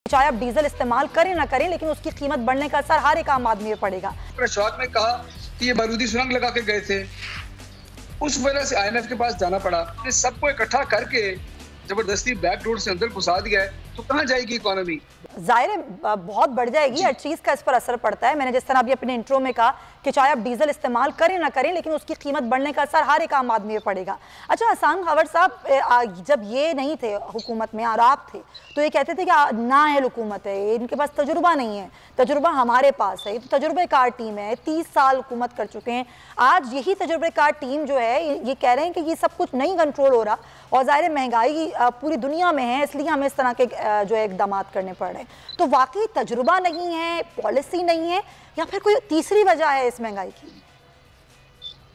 चाहे आप डीजल इस्तेमाल करें ना करें, लेकिन उसकी कीमत बढ़ने का असर हर एक आम आदमी पे पड़ेगा। शौक ने कहा कि ये बारूदी सुरंग लगा के गए थे, उस वजह से IMF के पास जाना पड़ा। सबको इकट्ठा करके जबरदस्ती बैक डोर से अंदर घुसा दिया है, तो कहाँ जाएगी इकोनॉमी? जाहिर है बहुत बढ़ जाएगी, हर चीज़ का इस पर असर पड़ता है। मैंने जिस तरह अभी अपने इंट्रो में कहा कि चाहे आप डीजल इस्तेमाल करें ना करें, लेकिन उसकी कीमत बढ़ने का असर हर एक आम आदमी पे पड़ेगा। अच्छा हसन खबर साहब, जब ये नहीं थे हुकूमत में और आप थे, तो ये कहते थे कि नाअहल हुकूमत है, इनके पास तजुर्बा नहीं है, तजुर्बा हमारे पास है, तो तजुर्बेकार टीम है, 30 साल हुकूमत कर चुके हैं। आज यही तजुर्बेकार टीम जो है ये कह रहे हैं कि ये सब कुछ नहीं कंट्रोल हो रहा, और ज़ाहिर महंगाई पूरी दुनिया में है, इसलिए हमें इस तरह के जो है इकदाम करने पड़ रहे हैं। तो वाकई तजुर्बा नहीं है, पॉलिसी नहीं है, या फिर कोई तीसरी वजह है इस महंगाई की?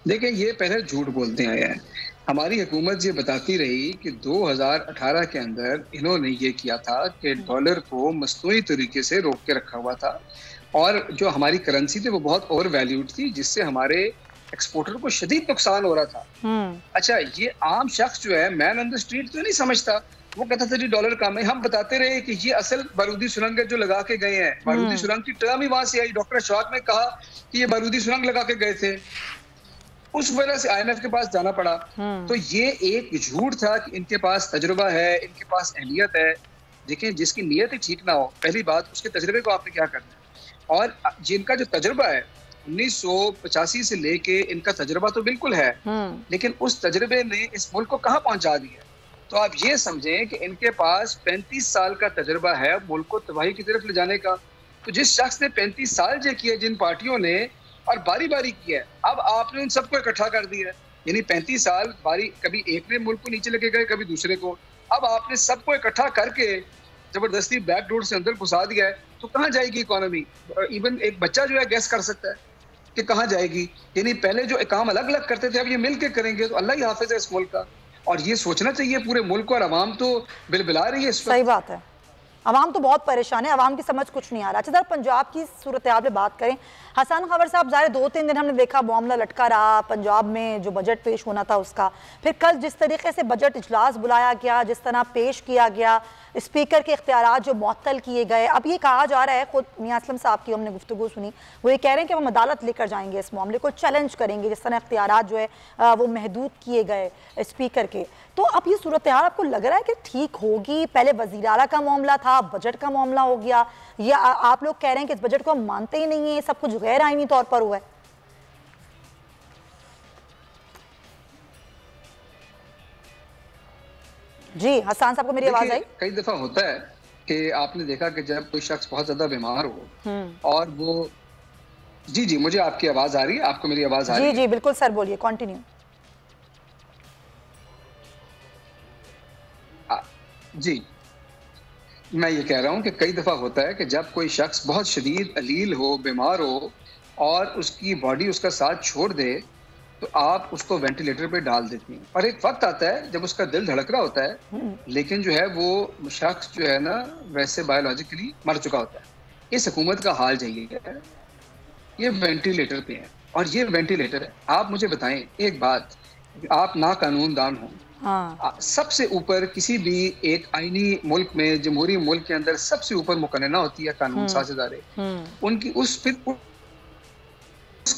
देखिए, ये पहले झूठ बोलते आए हैं। हमारी हुकूमत ये बताती रही कि 2018 के अंदर इन्होंने ये किया था कि डॉलर को मसनूई तरीके से रोक के रखा हुआ था, और जो हमारी करेंसी थी वो बहुत ओवर वैल्यूड थी, जिससे हमारे एक्सपोर्टर को शदीद नुकसान हो रहा था। अच्छा, ये आम शख्स जो है, मैन ऑन द स्ट्रीट, तो नहीं समझता। वो कहता था जी डॉलर कम है। हम बताते रहे कि ये असल बारूदी सुरंग है जो लगा के गए हैं। बारूदी सुरंग की टर्म ही वहां से आई। डॉक्टर शौक ने कहा कि ये बारूदी सुरंग लगा के गए थे, उस वजह से IMF के पास जाना पड़ा। तो ये एक झूठ था कि इनके पास तजुर्बा है, इनके पास अहलियत है। देखिए, जिसकी नीयत ही ठीक ना हो, पहली बात, उसके तजुर्बे को आपने क्या करना है। और जिनका जो तजुर्बा है 1985 से लेके, इनका तजुर्बा तो बिल्कुल है, लेकिन उस तजुर्बे ने इस मुल्क को कहाँ पहुंचा दिया। तो आप ये समझें कि इनके पास 35 साल का तजुर्बा है मुल्क को तबाही की तरफ ले जाने का। तो जिस शख्स ने 35 साल जो किए, जिन पार्टियों ने, और बारी बारी किया है, अब आपने उन सबको इकट्ठा कर दिया है। यानी 35 साल बारी, कभी एक ने मुल्क को नीचे लेके गए, कभी दूसरे को। अब आपने सबको इकट्ठा करके जबरदस्ती बैक डोर से अंदर घुसा दिया है, तो कहाँ जाएगी इकोनॉमी? इवन एक बच्चा जो है गैस कर सकता है कि कहाँ जाएगी। यानी पहले जो काम अलग अलग करते थे, अब ये मिल के करेंगे, तो अल्लाह ही हाफिज है इस मुल्क का। और ये सोचना चाहिए पूरे मुल्क को, और अवाम तो बिलबिला रही है। सही बात है, अवाम तो बहुत परेशान है, अवाम की समझ कुछ नहीं आ रहा। अच्छा, पंजाब की सूरत हाल पे बात करें। हसन खबर साहब, ज़ाहिर 2-3 दिन हमने देखा मामला लटका रहा पंजाब में, जो बजट पेश होना था उसका। फिर कल जिस तरीके से बजट इजलास बुलाया गया, जिस तरह पेश किया गया, स्पीकर के इख्तियारात जो मुअत्तल किए गए। अब ये कहा जा रहा है, खुद मियां असलम साहब की हमने गुफ्तगू सुनी, वो ये कह रहे हैं कि हम अदालत लेकर जाएंगे, इस मामले को चैलेंज करेंगे, जिस तरह इख्तियारात जो है वो महदूद किए गए स्पीकर के। तो अब ये सूरत हाल आपको लग रहा है कि ठीक होगी? पहले वज़ीर आला का मामला था, बजट का मामला हो गया, या आप लोग कह रहे हैं कि इस बजट को हम मानते ही नहीं है, सब कुछ गैर आईनी तौर पर हुआ है? जी हसन साहब को मेरी आवाज आई? कई दफा होता है कि आपने देखा कि जब कोई शख्स बहुत ज्यादा बीमार हो और वो, जी मुझे आपकी आवाज आ रही है, आपको मेरी आवाज आ रही है? जी बिल्कुल सर, बोलिए, कंटिन्यू। जी, मैं ये कह रहा हूँ कि कई दफा होता है कि जब कोई शख्स बहुत शदीद अलील हो, बीमार हो, और उसकी बॉडी उसका साथ छोड़ दे, तो आप उसको वेंटिलेटर पे डाल देती हैं। और एक वक्त आता है जब उसका दिल धड़क रहा होता है, लेकिन जो है वो शख्स जो है ना, वैसे बायोलॉजिकली मर चुका होता है। इस हुकूमत का हाल यही है, ये वेंटिलेटर पे है, और ये वेंटिलेटर है। आप मुझे बताएं एक बात, आप ना कानूनदान हो, सबसे ऊपर किसी भी एक आईनी मुल्क में, जमहूरी मुल्क के अंदर सबसे ऊपर मुकन्ना होती है कानून साज इदारे, उनकी उस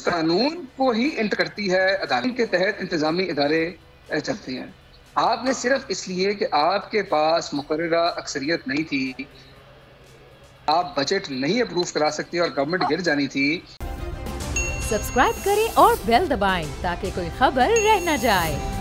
कानून को ही इंटर करती है अदालत के तहत इंतजामी इदारे चलते हैं। आपने सिर्फ इसलिए कि आपके पास मुकर्ररा अक्सरियत नहीं थी, आप बजट नहीं अप्रूव करा सकती और गवर्नमेंट गिर जानी थी। सब्सक्राइब करें और बेल दबाएं ताकि कोई खबर रह न जाए।